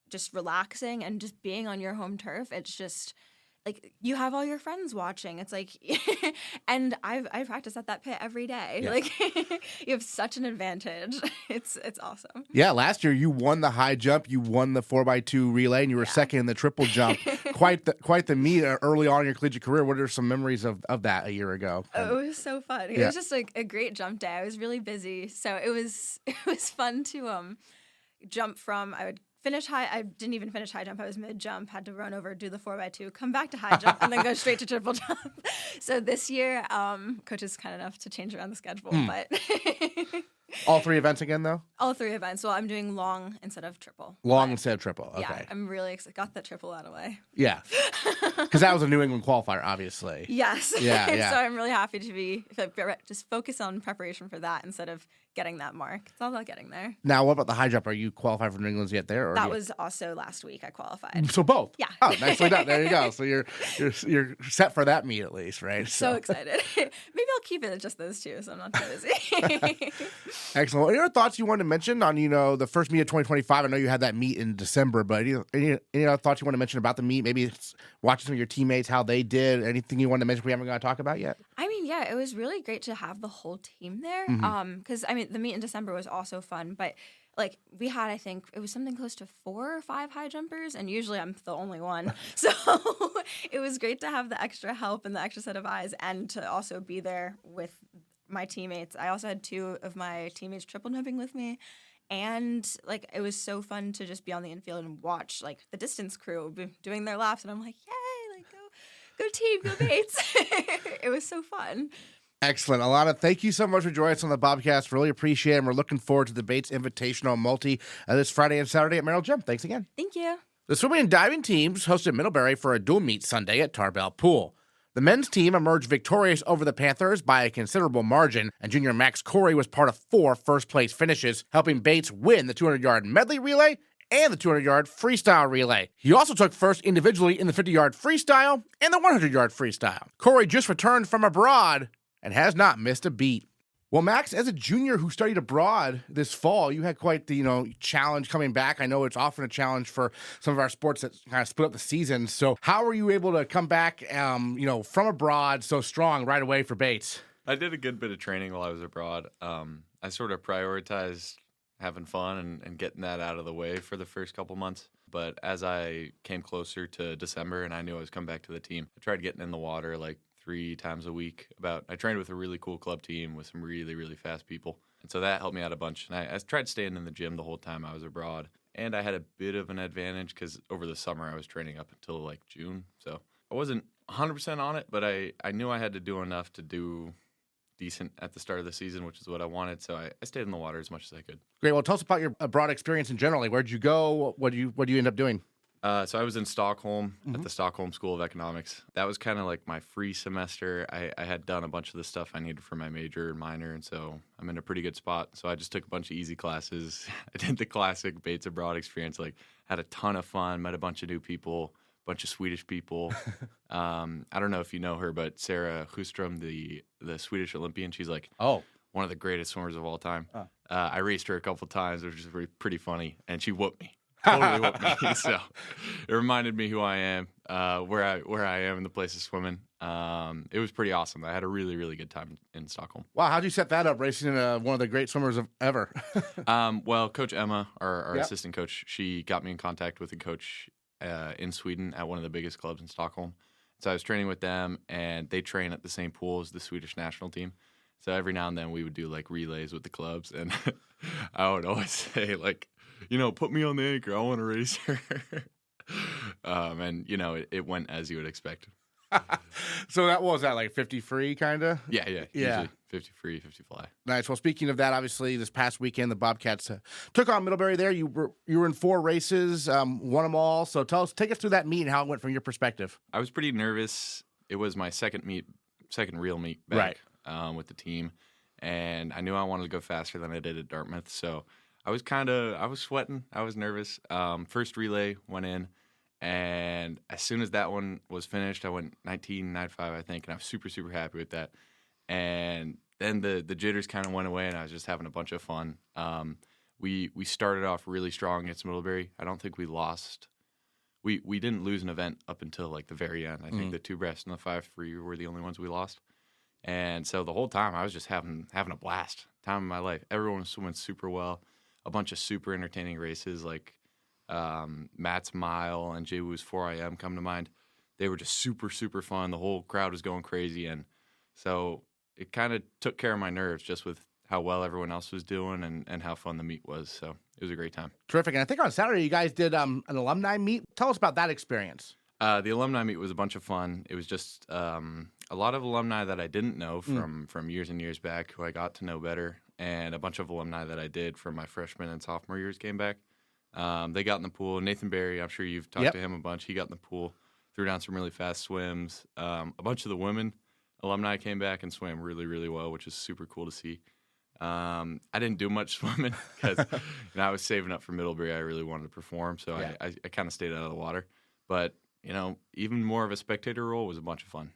Speaker 5: just relaxing, and just being on your home turf. It's just... you have all your friends watching. It's and I practice at that pit every day. Yeah. You have such an advantage. It's awesome.
Speaker 1: Yeah, last year you won the high jump, you won the 4x2 relay, and you were second in the triple jump. Quite the meet early on in your collegiate career. What are some memories of that a year ago?
Speaker 5: Oh, it was so fun. It was just a great jump day. I was really busy, so it was fun to jump from. I would finish high. I didn't even finish high jump. I was mid jump. Had to run over, do the 4x2, come back to high jump, and then go straight to triple jump. So this year, coach is kind enough to change around the schedule. But
Speaker 1: all three events again, though.
Speaker 5: All three events. Well, I'm doing long instead of triple.
Speaker 1: Long instead of triple. Okay.
Speaker 5: Yeah, I'm really excited. Got that triple out of the way.
Speaker 1: Yeah, because that was a New England qualifier, obviously.
Speaker 5: Yes.
Speaker 1: Yeah.
Speaker 5: So I'm really happy to just focus on preparation for that instead of getting that mark. It's all about getting there.
Speaker 1: Now, what about the high jump? Are you qualified for New England's yet there? Or
Speaker 5: that was also last week I qualified.
Speaker 1: So both?
Speaker 5: Yeah.
Speaker 1: Oh, nicely done. There you go. So you're set for that meet at least, right?
Speaker 5: So excited. Maybe I'll keep it at just those two, so I'm not too busy.
Speaker 1: Excellent. Any other thoughts you wanted to mention on, the first meet of 2025? I know you had that meet in December, but any other thoughts you want to mention about the meet? Maybe it's watching some of your teammates, how they did. Anything you want to mention we haven't got to talk about yet?
Speaker 5: I mean, yeah, it was really great to have the whole team there. Because the meet in December was also fun, but we had, I think it was something close to 4 or 5 high jumpers, and usually I'm the only one. So it was great to have the extra help and the extra set of eyes, and to also be there with my teammates. I also had 2 of my teammates triple jumping with me. And it was so fun to just be on the infield and watch the distance crew doing their laps, and I'm like, yay, go team, go Bates. It was so fun.
Speaker 1: Excellent. Alannah, thank you so much for joining us on the Bobcast. Really appreciate it. And we're looking forward to the Bates Invitational Multi this Friday and Saturday at Merrill Gym. Thanks again.
Speaker 5: Thank you.
Speaker 1: The swimming and diving teams hosted Middlebury for a dual meet Sunday at Tarbell Pool. The men's team emerged victorious over the Panthers by a considerable margin, and junior Max Cory was part of 4 first-place finishes, helping Bates win the 200-yard medley relay and the 200-yard freestyle relay. He also took first individually in the 50-yard freestyle and the 100-yard freestyle. Cory just returned from abroad and has not missed a beat. Well, Max, as a junior who studied abroad this fall, you had quite the, challenge coming back. I know it's often a challenge for some of our sports that kind of split up the season. So how were you able to come back, from abroad so strong right away for Bates?
Speaker 6: I did a good bit of training while I was abroad. I sort of prioritized having fun and getting that out of the way for the first couple months. But as I came closer to December and I knew I was coming back to the team, I tried getting in the water like 3 times a week. I trained with a really cool club team with some really, really fast people. And so that helped me out a bunch. And I tried staying in the gym the whole time I was abroad. And I had a bit of an advantage because over the summer I was training up until like June. So I wasn't 100% on it, but I knew I had to do enough to do decent at the start of the season, which is what I wanted. So I stayed in the water as much as I could.
Speaker 1: Great. Well, tell us about your abroad experience in general. Where'd you go? What do you end up doing?
Speaker 6: So I was in Stockholm at the Stockholm School of Economics. That was kind of like my free semester. I had done a bunch of the stuff I needed for my major and minor, and so I'm in a pretty good spot. So I just took a bunch of easy classes. I did the classic Bates abroad experience, had a ton of fun, met a bunch of new people, a bunch of Swedish people. I don't know if you know her, but Sarah Hustrom, the Swedish Olympian, she's one of the greatest swimmers of all time. I raced her a couple times, which was pretty funny, and she whooped me. Totally whooped me. So it reminded me who I am, where I am in the place of swimming. It was pretty awesome. I had a really, really good time in Stockholm.
Speaker 1: Wow, how'd you set that up, racing one of the great swimmers ever?
Speaker 6: Well, Coach Emma, our assistant coach, she got me in contact with a coach in Sweden at one of the biggest clubs in Stockholm. So I was training with them, and they train at the same pool as the Swedish national team. So every now and then we would do relays with the clubs, and I would always say put me on the anchor. I want to race her. And it went as you would expect.
Speaker 1: So that was that 50 free kind of?
Speaker 6: Yeah. Usually 50 free, 50 fly.
Speaker 1: Nice. Well, speaking of that, obviously this past weekend the Bobcats took on Middlebury. There, you were in 4 races, won them all. So take us through that meet and how it went from your perspective.
Speaker 6: I was pretty nervous. It was my second real meet back with the team, and I knew I wanted to go faster than I did at Dartmouth. So I was sweating. I was nervous. First relay went in, and as soon as that one was finished, I went 19.95, I think, and I was super, super happy with that. And then the jitters kind of went away, and I was just having a bunch of fun. We started off really strong against Middlebury. I don't think we lost. We didn't lose an event up until the very end. I think the 2 breast and the 5 free were the only ones we lost. And so the whole time I was just having a blast. Time of my life. Everyone was swimming super well. A bunch of super entertaining races Matt's Mile and Jaewoo's 4 IM come to mind. They were just super, super fun. The whole crowd was going crazy. And so it kind of took care of my nerves just with how well everyone else was doing and how fun the meet was. So it was a great time.
Speaker 1: Terrific. And I think on Saturday you guys did an alumni meet. Tell us about that experience.
Speaker 6: The alumni meet was a bunch of fun. It was just a lot of alumni that I didn't know from years and years back who I got to know better, and a bunch of alumni that I did from my freshman and sophomore years came back. They got in the pool. Nathan Barry, I'm sure you've talked to him a bunch. He got in the pool, threw down some really fast swims. A bunch of the women alumni came back and swam really, really well, which is super cool to see. I didn't do much swimming because I was saving up for Middlebury. I really wanted to perform, so I kind of stayed out of the water. But even more of a spectator role was a bunch of fun.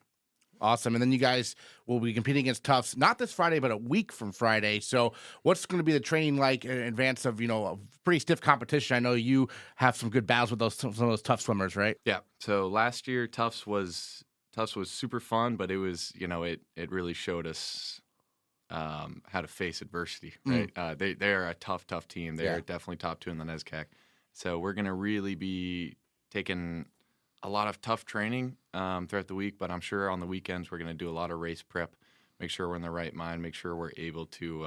Speaker 1: Awesome. And then you guys will be competing against Tufts, not this Friday, but a week from Friday. So what's going to be the training like in advance of, a pretty stiff competition? I know you have some good battles with some of those tough swimmers, right?
Speaker 6: Yeah. So last year, Tufts was super fun, but it was, it really showed us how to face adversity, right? They are a tough team. They are definitely top 2 in the NESCAC. So we're going to really be taking a lot of tough training throughout the week, but I'm sure on the weekends we're going to do a lot of race prep, make sure we're in the right mind, make sure we're able to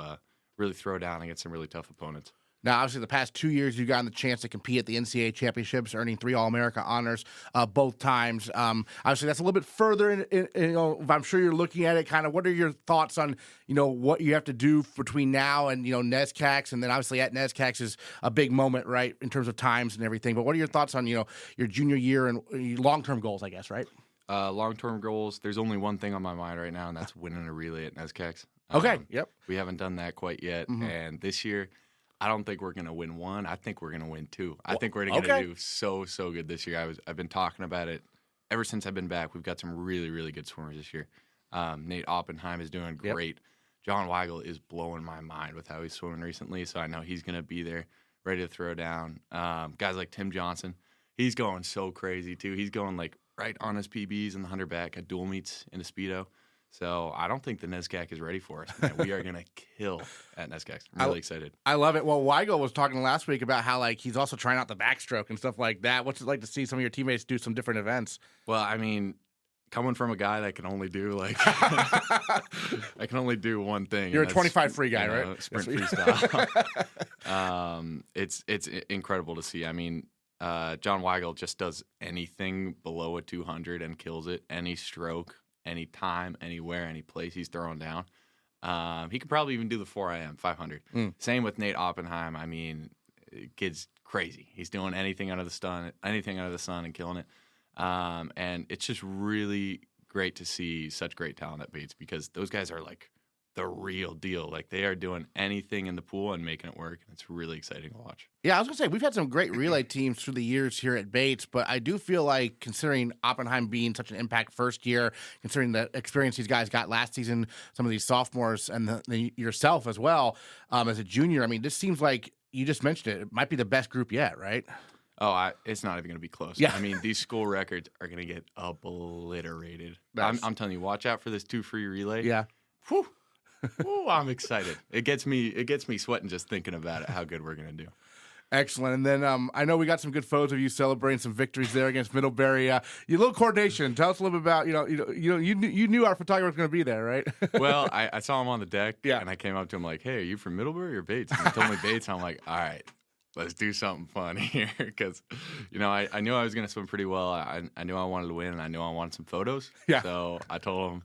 Speaker 6: really throw down and get some really tough opponents.
Speaker 1: Now, obviously, the past 2 years, you've gotten the chance to compete at the NCAA championships, earning 3 All-America honors both times. Obviously, that's a little bit further. I'm sure you're looking at it. Kind of, what are your thoughts on, what you have to do between now and NESCACs, and then obviously at NESCACs is a big moment, right, in terms of times and everything. But what are your thoughts on your junior year and long-term goals, I guess, right?
Speaker 6: Long-term goals. There's only one thing on my mind right now, and that's winning a relay at NESCACs.
Speaker 1: Okay. Yep.
Speaker 6: We haven't done that quite yet, and this year, I don't think we're going to win 1. I think we're going to win 2. I think we're going to do so good this year. I've been talking about it ever since I've been back. We've got some really, really good swimmers this year. Nate Oppenheim is doing great. John Weigel is blowing my mind with how he's swimming recently, so I know he's going to be there ready to throw down. Guys like Tim Johnson, he's going so crazy too. He's going like right on his PBs in the 100 back at dual meets in the Speedo. So I don't think the NESCAC is ready for us, man. We are going to kill at NESCAC. I'm really excited.
Speaker 1: I love it. Well, Weigel was talking last week about how like he's also trying out the backstroke and stuff like that. What's it like to see some of your teammates do some different events?
Speaker 6: Well, I mean, coming from a guy that can only do like I can only do one thing.
Speaker 1: You're a 25 free guy, right?
Speaker 6: Sprint freestyle. It's incredible to see. I mean, John Weigel just does anything below a 200 and kills it. Any stroke, any time, anywhere, any place he's throwing down. He could probably even do the 4IM 500. Same with Nate Oppenheim. I mean, kid's crazy. He's doing anything under the sun, and killing it. And it's just really great to see such great talent at Bates because those guys are like the real deal. Like they are doing anything in the pool and making it work. It's really exciting to watch.
Speaker 1: Yeah, I was gonna say we've had some great relay teams through the years here at Bates, but I do feel like considering Oppenheim being such an impact first year, considering the experience these guys got last season, some of these sophomores and yourself as well as a junior. I mean, this seems like you just mentioned it might be the best group yet, right?
Speaker 6: Oh, it's not even going to be close.
Speaker 1: Yeah.
Speaker 6: I mean, these school records are going to get obliterated.
Speaker 1: Nice.
Speaker 6: I'm telling you, watch out for this 2 free relay.
Speaker 1: Yeah.
Speaker 6: Whew. Ooh, I'm excited. It gets me sweating just thinking about it, how good we're going to do.
Speaker 1: Excellent. And then I know we got some good photos of you celebrating some victories there against Middlebury. Your little coordination. Tell us a little bit about, you knew our photographer was going to be there, right?
Speaker 6: Well, I saw him on the deck,
Speaker 1: yeah.
Speaker 6: And I came up to him like, hey, are you from Middlebury or Bates? And he told me Bates, and I'm like, all right. Let's do something fun here because, I knew I was going to swim pretty well. I knew I wanted to win, and I knew I wanted some photos.
Speaker 1: Yeah.
Speaker 6: So I told him,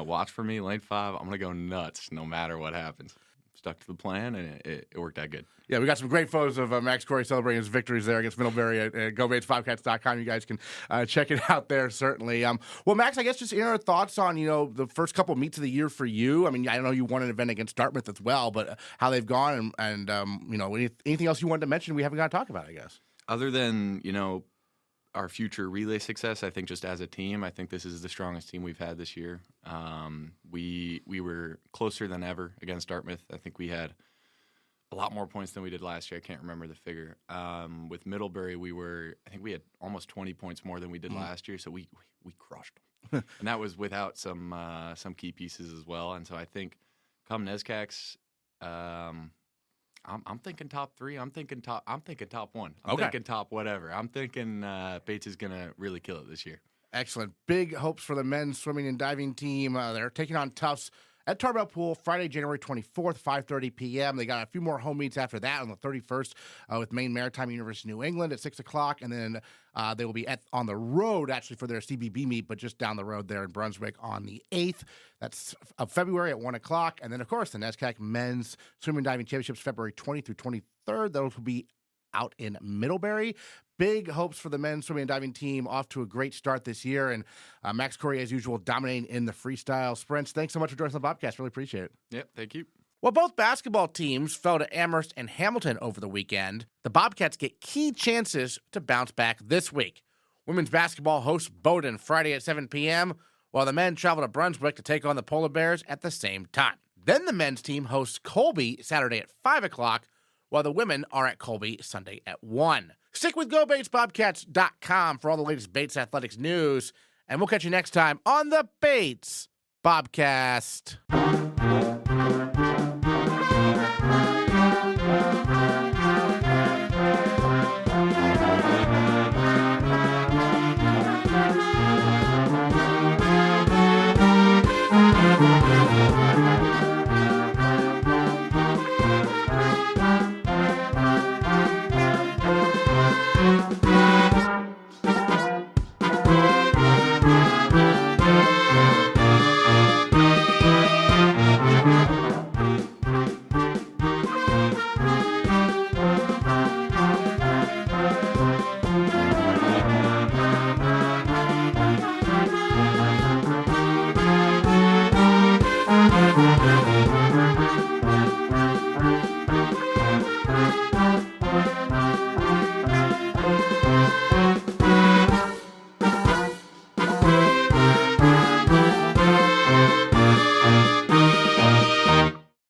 Speaker 6: watch for me, lane 5. I'm going to go nuts no matter what happens. Stuck to the plan, and it worked out good.
Speaker 1: Yeah, we got some great photos of Max Cory celebrating his victories there against Middlebury at GoBatesBobcats.com. You guys can check it out there, certainly. Well, Max, I guess just your thoughts on, the first couple of meets of the year for you. I mean, I know you won an event against Dartmouth as well, but how they've gone and anything else you wanted to mention we haven't got to talk about, I guess.
Speaker 6: Other than, our future relay success, I think just as a team, I think this is the strongest team we've had this year. We were closer than ever against Dartmouth. I think we had a lot more points than we did last year. I can't remember the figure. With Middlebury, I think we had almost 20 points more than we did last year, so we crushed them. And that was without some key pieces as well. And so I think come NESCAC's, I'm thinking top 3. I'm thinking top 1. I'm thinking top whatever. I'm thinking Bates is going to really kill it this year.
Speaker 1: Excellent. Big hopes for the men's swimming and diving team. They're taking on Tufts at Tarbell Pool Friday, January 24th, 5:30 p.m. They got a few more home meets after that on the 31st with Maine Maritime University, New England at 6 o'clock. And then they will be on the road, actually, for their CBB meet, but just down the road there in Brunswick on the 8th. That's of February at 1 o'clock. And then, of course, the NESCAC Men's Swimming and Diving Championships, February 20th through 23rd. Those will be out in Middlebury. Big hopes for the men's swimming and diving team, off to a great start this year. And Max Cory, as usual, dominating in the freestyle sprints. Thanks so much for joining us on the Bobcast. Really appreciate it.
Speaker 6: Yep, thank you.
Speaker 1: Well, both basketball teams fell to Amherst and Hamilton over the weekend. The Bobcats get key chances to bounce back this week. Women's basketball hosts Bowdoin Friday at 7 p.m., while the men travel to Brunswick to take on the Polar Bears at the same time. Then the men's team hosts Colby Saturday at 5 o'clock, while the women are at Colby Sunday at 1. Stick with GoBatesBobcats.com for all the latest Bates athletics news, and we'll catch you next time on the Bates Bobcast.